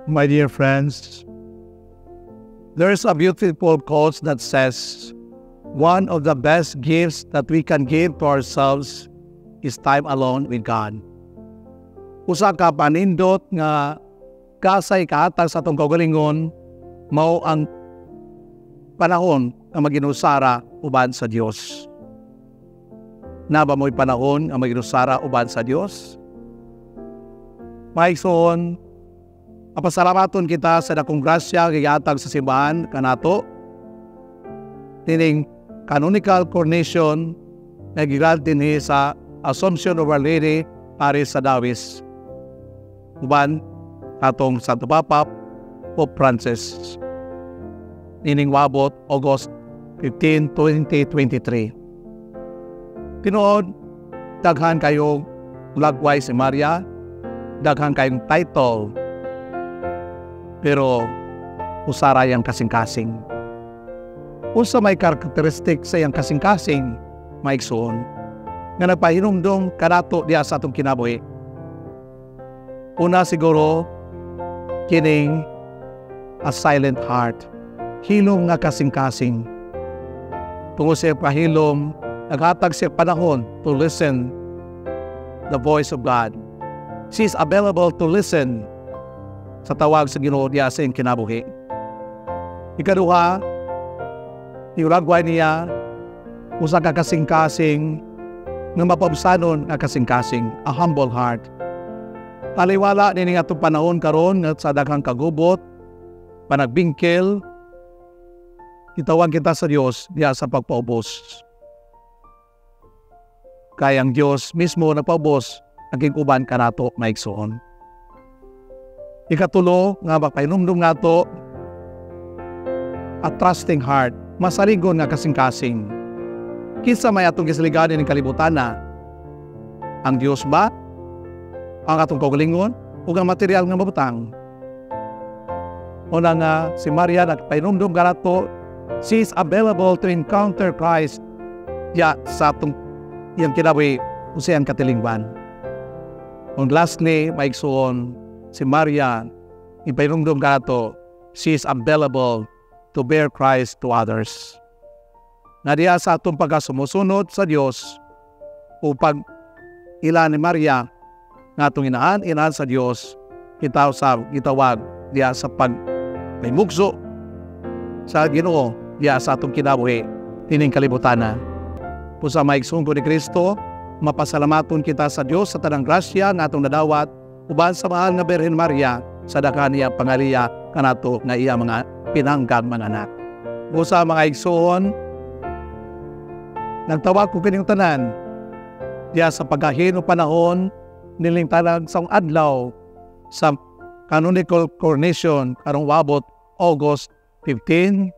My dear friends, there is a beautiful quote that says, one of the best gifts that we can give to ourselves is time alone with God. Usa ka panindot nga kasay kahatag sa atong kaugalingon, mao ang panahon nga maginusara uban sa Dios. Naba mo'y panahon nga maginusara uban sa Dios? Maigsoon, papasalamaton kita sa dakong grasya gihatag sa simbahan kanato. Tining canonical coronation na gigrant dinhi sa Assumption of Our Lady Paris sa Dawis. Uban atong Santo Papa Pope Francis. Nining wabot August 15, 2023. Tinuod, daghan kayo lagway si Maria, daghan kayong title, pero usara yang kasing-kasing. Usa may karakteristik sa yang kasing-kasing, maigsoon, nga nagpahinumdum kanato diya sa atong kinabuhi. Una siguro, kining a silent heart, hilom nga kasing-kasing. Tungod sa pahilom, naghatag siya panahon to listen the voice of God. She is available to listen sa tawag sa Ginoo diya sa iyang kinabuhi. Ikaduha, iulagway niya usa ka kasing-kasing nga mapabsanon nga kasing-kasing, a humble heart. Taliwala nining atong panahon karon nga sa daghang kagubot, panagbingkil, itawag kita sa Dios diya sa pagpaubos. Kaya ang Dios mismo nagpaubos naging uban kanato maigsoon. Ikatulo nga magpahinumdum nato a trusting heart, masaligon nga kasing-kasing. Kinsa may atong gisaliganan ning kalibutan na? Ang Dios ba? Ang atong kaugalingon ug ang material nga mabutang? Una nga si Maria nagpahinumdum kanato, she is available to encounter Christ ya sa atong iyang kinabuhi usay ang katilingban. And lastly, maigsoon, si Maria ipahinumdum kanato, she is available to bear Christ to others. Na diya sa atong pagkasumusunod sa Dios upang ilan ni Maria nga atong inahan sa Dios, gitawag diya sa pagmimugso sa Ginoo diya sa atong kinabuhi tining kalibutana. Pusa maigsoon ko ni Kristo, mapasalamaton kita sa Dios sa tanang grasya nga atong nadawat uban sa mahal nga Birhen Maria sa daghang niya pangaliya kanato nga iya mga pinanggag mga anak. Pusa mga igsoon, nagtawag ko kining tanan diya sa pagkahin o panahon niling tanang sang adlaw sa canonical coronation karong wabot August 15,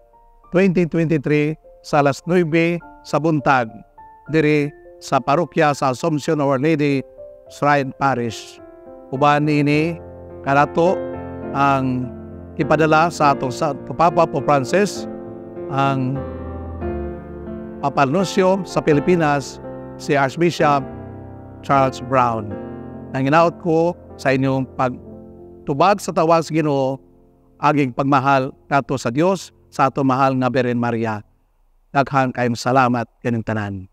2023 sa alas 9 sa buntag diri sa parokya sa Assumption of Our Lady Shrine Parish. Uban niini kanato ang ipadala sa atong Papa Pope Francis, ang Papalnosyo sa Pilipinas, si Archbishop Charles Brown. Nang ginaot ko sa inyong pagtubag sa tawag sa Ginoo, aging pagmahal nato sa Dios, sa ato mahal nga Birhen Maria. Daghang kayong salamat kaning tanan.